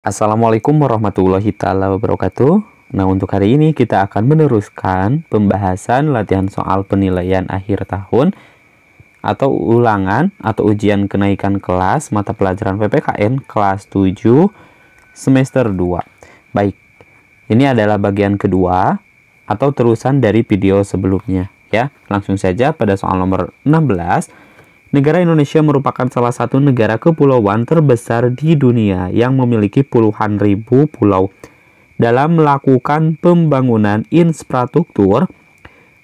Assalamualaikum warahmatullahi taala wabarakatuh. Nah, untuk hari ini kita akan meneruskan pembahasan latihan soal penilaian akhir tahun atau ulangan atau ujian kenaikan kelas mata pelajaran PPKN kelas 7 semester 2. Baik, ini adalah bagian kedua atau terusan dari video sebelumnya ya. Langsung saja pada soal nomor 16. Negara Indonesia merupakan salah satu negara kepulauan terbesar di dunia yang memiliki puluhan ribu pulau. Dalam melakukan pembangunan infrastruktur,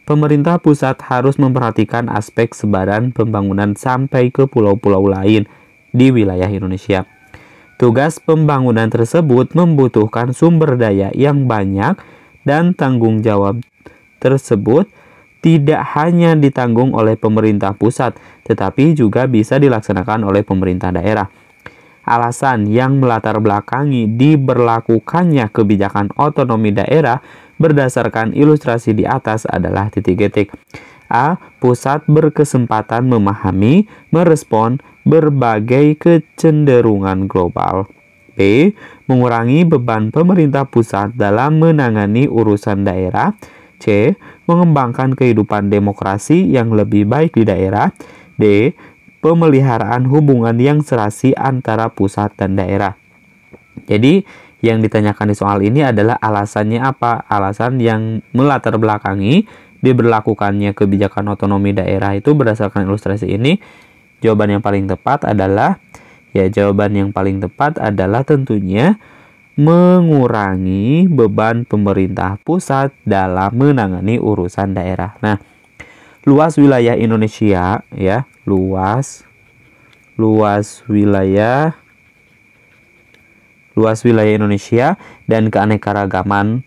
pemerintah pusat harus memperhatikan aspek sebaran pembangunan sampai ke pulau-pulau lain di wilayah Indonesia. Tugas pembangunan tersebut membutuhkan sumber daya yang banyak dan tanggung jawab tersebut tidak hanya ditanggung oleh pemerintah pusat, tetapi juga bisa dilaksanakan oleh pemerintah daerah. Alasan yang melatar belakangi diberlakukannya kebijakan otonomi daerah berdasarkan ilustrasi di atas adalah titik-titik. A. Pusat berkesempatan memahami, merespon berbagai kecenderungan global. B. Mengurangi beban pemerintah pusat dalam menangani urusan daerah. C. Mengembangkan kehidupan demokrasi yang lebih baik di daerah. D. Pemeliharaan hubungan yang serasi antara pusat dan daerah. Jadi, yang ditanyakan di soal ini adalah alasannya apa? Alasan yang melatar belakangi diberlakukannya kebijakan otonomi daerah itu berdasarkan ilustrasi ini. Jawaban yang paling tepat adalah tentunya mengurangi beban pemerintah pusat dalam menangani urusan daerah. Nah, luas wilayah Indonesia ya, luas wilayah Indonesia dan keanekaragaman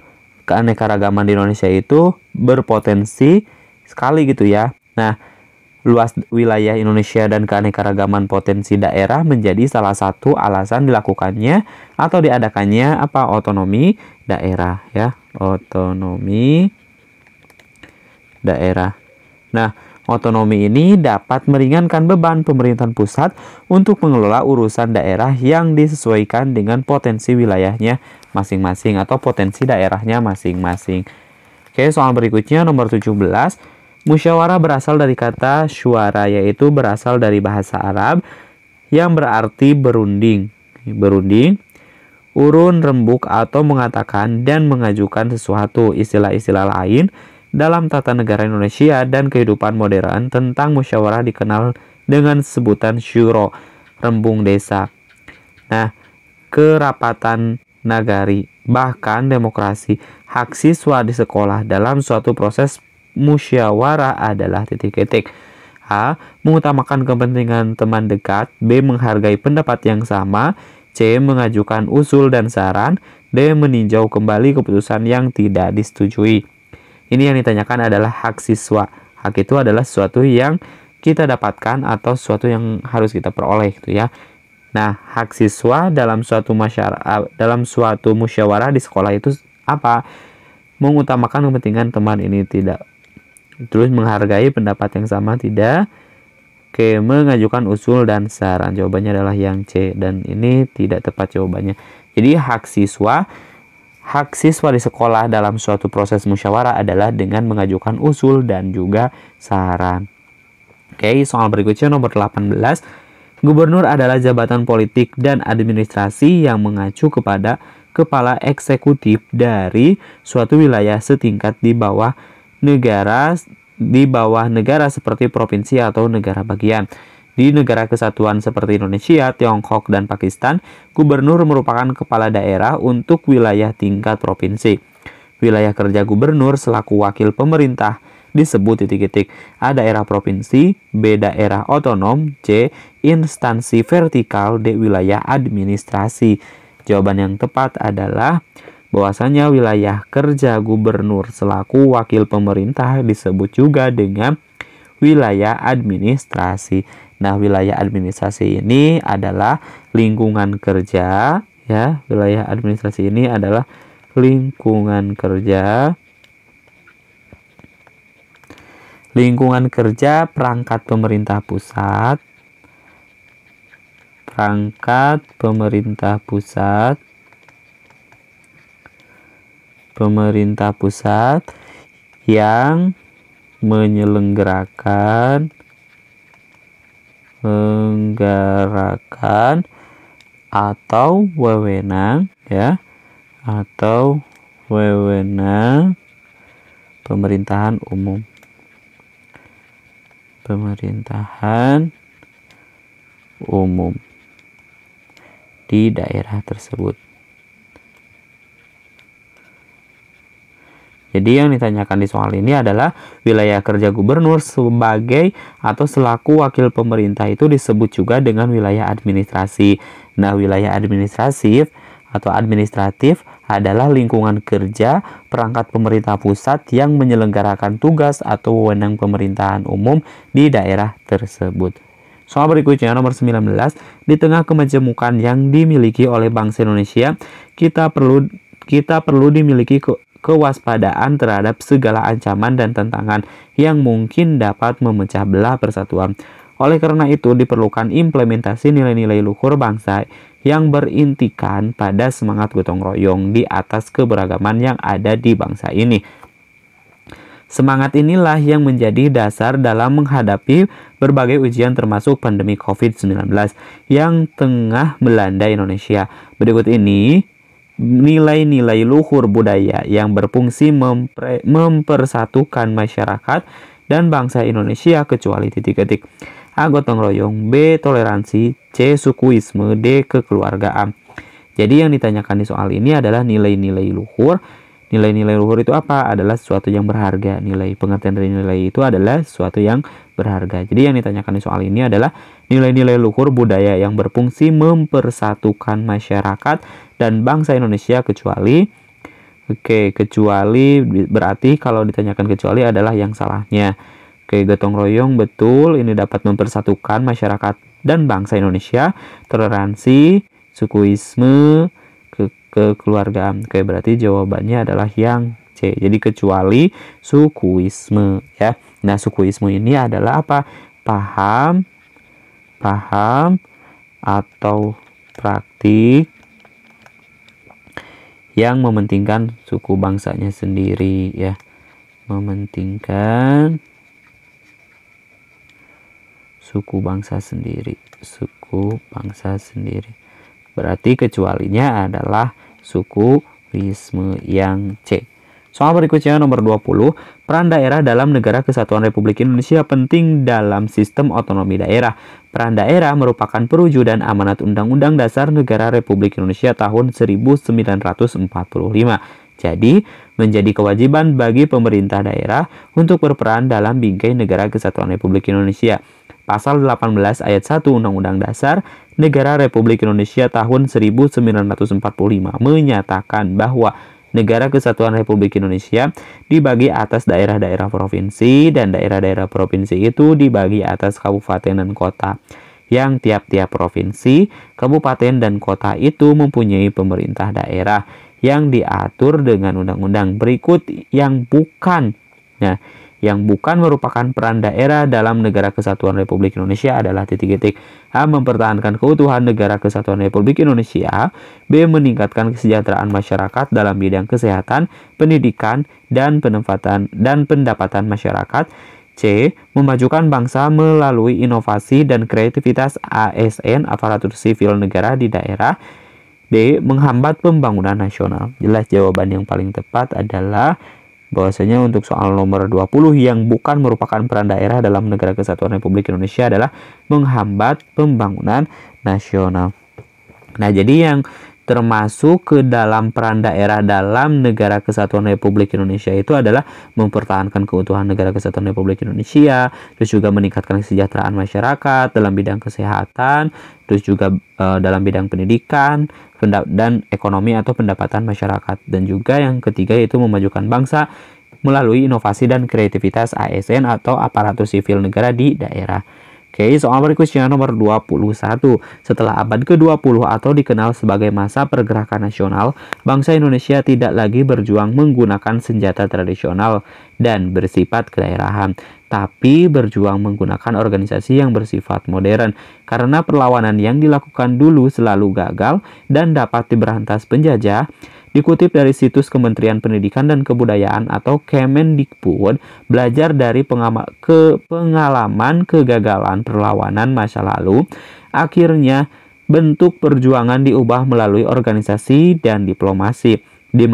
di Indonesia itu berpotensi sekali gitu ya. Nah, luas wilayah Indonesia dan keanekaragaman potensi daerah menjadi salah satu alasan dilakukannya atau diadakannya otonomi daerah ya, otonomi daerah. Nah, otonomi ini dapat meringankan beban pemerintahan pusat untuk mengelola urusan daerah yang disesuaikan dengan potensi wilayahnya masing-masing atau potensi daerahnya masing-masing. Oke, soal berikutnya nomor 17. Musyawarah berasal dari kata syuara, yaitu berasal dari bahasa Arab yang berarti berunding, urun, rembuk, atau mengatakan dan mengajukan sesuatu. Istilah-istilah lain dalam tata negara Indonesia dan kehidupan modern tentang musyawarah dikenal dengan sebutan syuro, rembung desa. Nah, kerapatan nagari, bahkan demokrasi, hak siswa di sekolah dalam suatu proses musyawarah adalah titik-titik. A. Mengutamakan kepentingan teman dekat. B. Menghargai pendapat yang sama. C. Mengajukan usul dan saran. D. Meninjau kembali keputusan yang tidak disetujui. Ini yang ditanyakan adalah hak siswa. Hak itu adalah sesuatu yang kita dapatkan atau sesuatu yang harus kita peroleh gitu ya. Nah, hak siswa dalam suatu musyawarah di sekolah itu apa? Mengutamakan kepentingan teman ini tidak. Terus menghargai pendapat yang sama tidak. Oke, mengajukan usul dan saran. Jawabannya adalah yang C, dan ini tidak tepat jawabannya. Jadi hak siswa di sekolah dalam suatu proses musyawarah adalah dengan mengajukan usul dan juga saran. Oke, soal berikutnya nomor 18. Gubernur adalah jabatan politik dan administrasi yang mengacu kepada kepala eksekutif dari suatu wilayah setingkat di bawah negara seperti provinsi atau negara bagian. Di negara kesatuan seperti Indonesia, Tiongkok, dan Pakistan, gubernur merupakan kepala daerah untuk wilayah tingkat provinsi. Wilayah kerja gubernur selaku wakil pemerintah disebut titik-titik. A. Daerah provinsi. B. Daerah otonom. C. Instansi vertikal. D. Wilayah administrasi. Jawaban yang tepat adalah bahwasanya wilayah kerja gubernur selaku wakil pemerintah disebut juga dengan wilayah administrasi. Nah, wilayah administrasi ini adalah lingkungan kerja ya. Wilayah administrasi ini adalah lingkungan kerja perangkat pemerintah pusat pemerintah pusat yang menyelenggarakan atau wewenang ya, atau wewenang pemerintahan umum di daerah tersebut. Jadi yang ditanyakan di soal ini adalah wilayah kerja gubernur sebagai atau selaku wakil pemerintah itu disebut juga dengan wilayah administrasi. Nah, wilayah administratif adalah lingkungan kerja perangkat pemerintah pusat yang menyelenggarakan tugas atau wewenang pemerintahan umum di daerah tersebut. Soal berikutnya nomor 19, di tengah kemajemukan yang dimiliki oleh bangsa Indonesia, kita perlu dimiliki kewaspadaan terhadap segala ancaman dan tantangan yang mungkin dapat memecah belah persatuan. Oleh karena itu, diperlukan implementasi nilai-nilai luhur bangsa yang berintikan pada semangat gotong royong di atas keberagaman yang ada di bangsa ini. Semangat inilah yang menjadi dasar dalam menghadapi berbagai ujian termasuk pandemi COVID-19 yang tengah melanda Indonesia. Berikut ini nilai-nilai luhur budaya yang berfungsi mempersatukan masyarakat dan bangsa Indonesia kecuali titik-titik. A. Gotong royong, B. Toleransi, C. Sukuisme, D. Kekeluargaan. Jadi yang ditanyakan di soal ini adalah nilai-nilai luhur. Nilai-nilai luhur itu apa? Adalah sesuatu yang berharga. Pengertian dari nilai itu adalah sesuatu yang berharga. Jadi yang ditanyakan di soal ini adalah nilai-nilai luhur budaya yang berfungsi mempersatukan masyarakat dan bangsa Indonesia kecuali berarti kalau ditanyakan kecuali adalah yang salahnya. Gotong royong betul, ini dapat mempersatukan masyarakat dan bangsa Indonesia. Toleransi, sukuisme, kekeluargaan. Berarti jawabannya adalah yang C. Jadi kecuali sukuisme ya. Nah, sukuisme ini adalah apa? Paham atau praktik yang mementingkan suku bangsanya sendiri ya. Mementingkan suku bangsa sendiri. Berarti kecualinya adalah sukuisme yang C. Soal berikutnya nomor 20, peran daerah dalam Negara Kesatuan Republik Indonesia penting dalam sistem otonomi daerah. Peran daerah merupakan perwujudan amanat Undang-Undang Dasar Negara Republik Indonesia tahun 1945. Jadi, menjadi kewajiban bagi pemerintah daerah untuk berperan dalam bingkai Negara Kesatuan Republik Indonesia. Pasal 18 ayat 1 Undang-Undang Dasar Negara Republik Indonesia tahun 1945 menyatakan bahwa Negara Kesatuan Republik Indonesia dibagi atas daerah-daerah provinsi dan daerah-daerah provinsi itu dibagi atas kabupaten dan kota. Yang tiap-tiap provinsi, kabupaten dan kota itu mempunyai pemerintah daerah yang diatur dengan undang-undang berikut yang bukan merupakan peran daerah dalam Negara Kesatuan Republik Indonesia adalah titik-titik. A. Mempertahankan keutuhan Negara Kesatuan Republik Indonesia. B. Meningkatkan kesejahteraan masyarakat dalam bidang kesehatan, pendidikan, dan pendapatan masyarakat. C. Memajukan bangsa melalui inovasi dan kreativitas ASN aparatur sipil negara di daerah. D. Menghambat pembangunan nasional. Jelas jawaban yang paling tepat adalah bahwasanya untuk soal nomor 20 yang bukan merupakan peran daerah dalam Negara Kesatuan Republik Indonesia adalah menghambat pembangunan nasional. Nah, jadi yang termasuk ke dalam peran daerah dalam Negara Kesatuan Republik Indonesia itu adalah mempertahankan keutuhan Negara Kesatuan Republik Indonesia, terus juga meningkatkan kesejahteraan masyarakat dalam bidang kesehatan, terus juga dalam bidang pendidikan dan ekonomi atau pendapatan masyarakat. Dan juga yang ketiga yaitu memajukan bangsa melalui inovasi dan kreativitas ASN atau aparatur sipil negara di daerah. Soal berikutnya nomor 21. Setelah abad ke-20 atau dikenal sebagai masa pergerakan nasional, bangsa Indonesia tidak lagi berjuang menggunakan senjata tradisional dan bersifat kedaerahan, tapi berjuang menggunakan organisasi yang bersifat modern, karena perlawanan yang dilakukan dulu selalu gagal dan dapat diberantas penjajah. Dikutip dari situs Kementerian Pendidikan dan Kebudayaan atau Kemendikbud, belajar dari pengalaman kegagalan perlawanan masa lalu, akhirnya bentuk perjuangan diubah melalui organisasi dan diplomasi. Di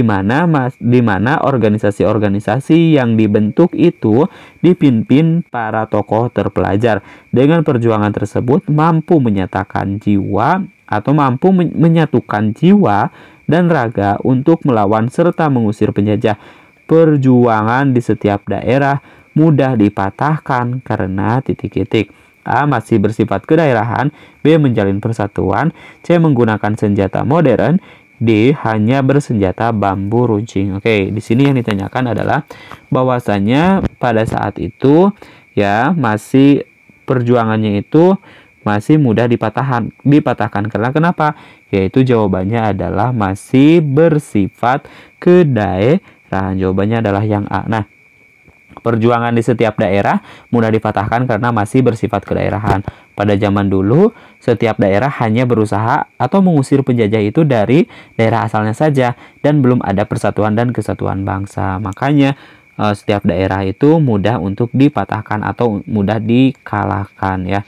mana organisasi-organisasi yang dibentuk itu dipimpin para tokoh terpelajar. Dengan perjuangan tersebut mampu menyatakan jiwa atau mampu menyatukan jiwa dan raga untuk melawan serta mengusir penjajah. Perjuangan di setiap daerah mudah dipatahkan karena titik-titik. A. Masih bersifat kedaerahan. B. Menjalin persatuan. C. Menggunakan senjata modern. D. Hanya bersenjata bambu runcing. Oke, di sini yang ditanyakan adalah bahwasanya pada saat itu ya masih perjuangannya itu masih mudah dipatahkan karena kenapa? Yaitu jawabannya adalah masih bersifat kedaerahan. Jawabannya adalah yang A. Nah, perjuangan di setiap daerah mudah dipatahkan karena masih bersifat kedaerahan. Pada zaman dulu, setiap daerah hanya berusaha atau mengusir penjajah itu dari daerah asalnya saja dan belum ada persatuan dan kesatuan bangsa. Makanya setiap daerah itu mudah untuk dipatahkan atau mudah dikalahkan ya.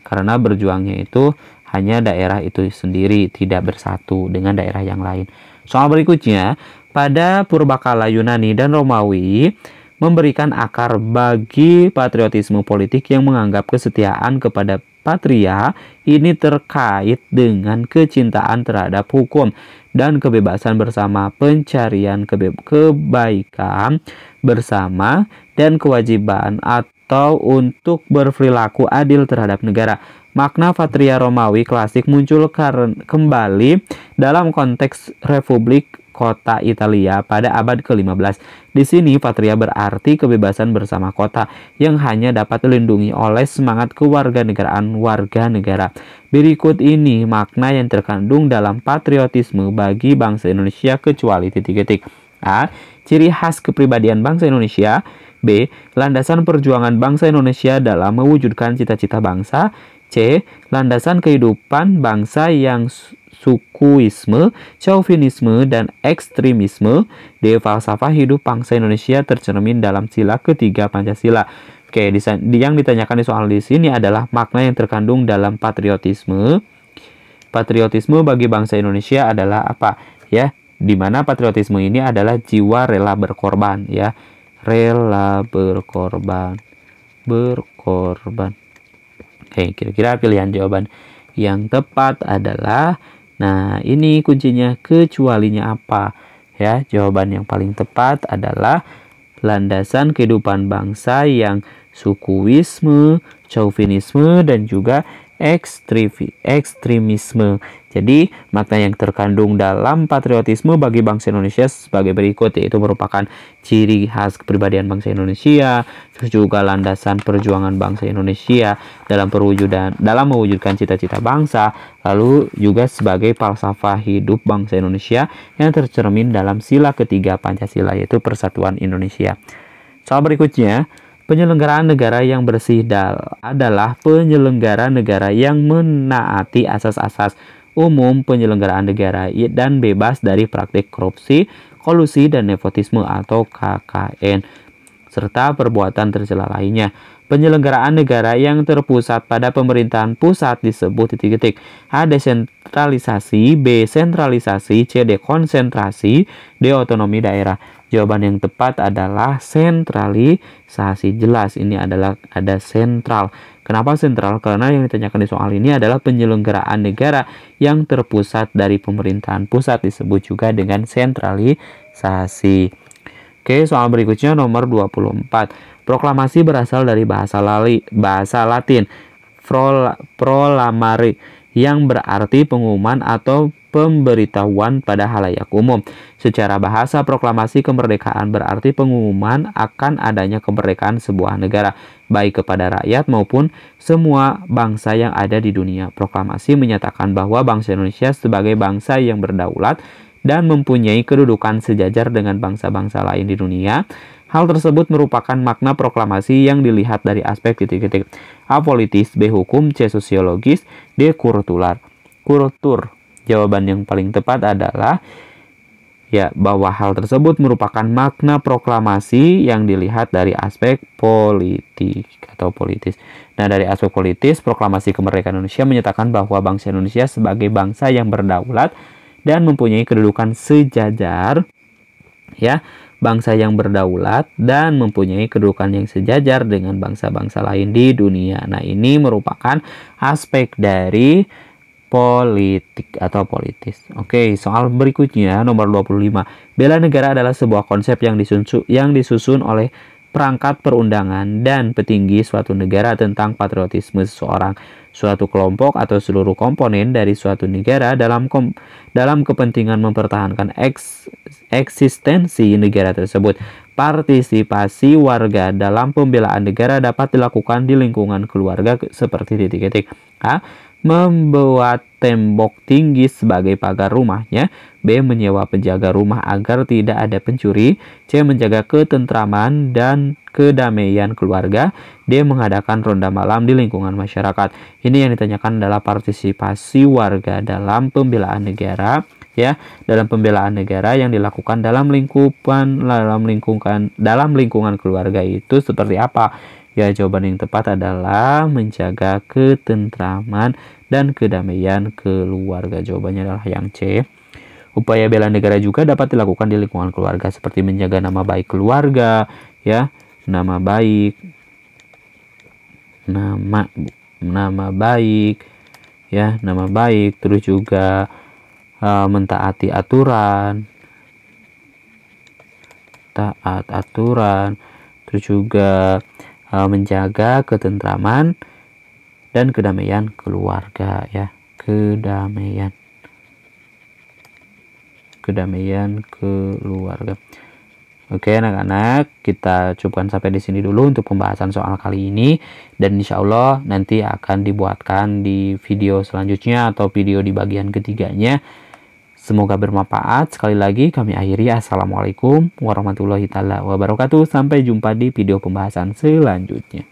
Karena berjuangnya itu hanya daerah itu sendiri, tidak bersatu dengan daerah yang lain. Soal berikutnya, pada purbakala Yunani dan Romawi memberikan akar bagi patriotisme politik yang menganggap kesetiaan kepada patria ini terkait dengan kecintaan terhadap hukum dan kebebasan bersama, pencarian kebaikan bersama, dan kewajiban atau untuk berperilaku adil terhadap negara. Makna patria Romawi klasik muncul kembali dalam konteks Republik Kota Italia pada abad ke-15. Di sini patria berarti kebebasan bersama kota yang hanya dapat dilindungi oleh semangat kewarganegaraan warga negara. Berikut ini makna yang terkandung dalam patriotisme bagi bangsa Indonesia kecuali titik-titik. A. Ciri khas kepribadian bangsa Indonesia. B. Landasan perjuangan bangsa Indonesia dalam mewujudkan cita-cita bangsa. C. Landasan kehidupan bangsa yang sukuisme, chauvinisme, dan ekstremisme. D. Falsafah hidup bangsa Indonesia tercermin dalam sila ketiga Pancasila. Oke, yang ditanyakan di soal di sini adalah makna yang terkandung dalam patriotisme. Patriotisme bagi bangsa Indonesia adalah apa? Ya, di mana patriotisme ini adalah jiwa rela berkorban, ya. Rela berkorban. Oke, kira-kira pilihan jawaban yang tepat adalah, nah ini kuncinya, kecualinya apa? Ya, jawaban yang paling tepat adalah landasan kehidupan bangsa yang sukuisme, chauvinisme, dan juga ekstremisme. Jadi, makna yang terkandung dalam patriotisme bagi bangsa Indonesia sebagai berikut, yaitu merupakan ciri khas kepribadian bangsa Indonesia, terus juga landasan perjuangan bangsa Indonesia dalam mewujudkan cita-cita bangsa, lalu juga sebagai falsafah hidup bangsa Indonesia yang tercermin dalam sila ketiga Pancasila, yaitu Persatuan Indonesia. Soal berikutnya, penyelenggaraan negara yang bersih adalah penyelenggara negara yang menaati asas-asas umum penyelenggaraan negara dan bebas dari praktik korupsi, kolusi, dan nepotisme atau KKN, serta perbuatan tercela lainnya. Penyelenggaraan negara yang terpusat pada pemerintahan pusat disebut titik-titik. A. Desentralisasi. B. Sentralisasi. C. Dekonsentrasi. D. Otonomi daerah. Jawaban yang tepat adalah sentralisasi. Jelas ini adalah ada sentral. Kenapa sentral? Karena yang ditanyakan di soal ini adalah penyelenggaraan negara yang terpusat dari pemerintahan pusat disebut juga dengan sentralisasi. Oke, soal berikutnya nomor 24. Proklamasi berasal dari bahasa Latin prolamare yang berarti pengumuman atau pemberitahuan pada halayak umum. Secara bahasa, proklamasi kemerdekaan berarti pengumuman akan adanya kemerdekaan sebuah negara, baik kepada rakyat maupun semua bangsa yang ada di dunia. Proklamasi menyatakan bahwa bangsa Indonesia sebagai bangsa yang berdaulat dan mempunyai kedudukan sejajar dengan bangsa-bangsa lain di dunia. Hal tersebut merupakan makna proklamasi yang dilihat dari aspek titik-titik. A. Politis, B. Hukum, C. Sosiologis, D. Kultur. Jawaban yang paling tepat adalah Ya, bahwa hal tersebut merupakan makna proklamasi yang dilihat dari aspek politik atau politis. Nah, dari aspek politis, proklamasi kemerdekaan Indonesia menyatakan bahwa bangsa Indonesia sebagai bangsa yang berdaulat dan mempunyai kedudukan sejajar, ya, bangsa yang berdaulat dan mempunyai kedudukan yang sejajar dengan bangsa-bangsa lain di dunia. Nah, ini merupakan aspek dari politik atau politis. Oke, soal berikutnya nomor 25. Bela negara adalah sebuah konsep yang disusun oleh perangkat perundangan dan petinggi suatu negara tentang patriotisme seseorang, suatu kelompok atau seluruh komponen dari suatu negara dalam kepentingan mempertahankan eksistensi negara tersebut. Partisipasi warga dalam pembelaan negara dapat dilakukan di lingkungan keluarga seperti titik-titik. A. Membuat tembok tinggi sebagai pagar rumahnya. B. Menyewa penjaga rumah agar tidak ada pencuri. C. Menjaga ketentraman dan kedamaian keluarga. D. Mengadakan ronda malam di lingkungan masyarakat. Ini yang ditanyakan adalah partisipasi warga dalam pembelaan negara, ya, dalam pembelaan negara yang dilakukan dalam lingkungan keluarga itu seperti apa? Ya, jawaban yang tepat adalah menjaga ketentraman dan kedamaian keluarga. Jawabannya adalah yang C. Upaya bela negara juga dapat dilakukan di lingkungan keluarga seperti menjaga nama baik keluarga, ya, nama baik, ya, nama baik, terus juga mentaati aturan, terus juga menjaga ketentraman dan kedamaian keluarga, ya, kedamaian keluarga. Oke, anak-anak, kita cukupkan sampai di sini dulu untuk pembahasan soal kali ini, dan insya Allah nanti akan dibuatkan di video selanjutnya atau video di bagian ketiganya. Semoga bermanfaat. Sekali lagi kami akhiri. Assalamualaikum warahmatullahi wabarakatuh. Sampai jumpa di video pembahasan selanjutnya.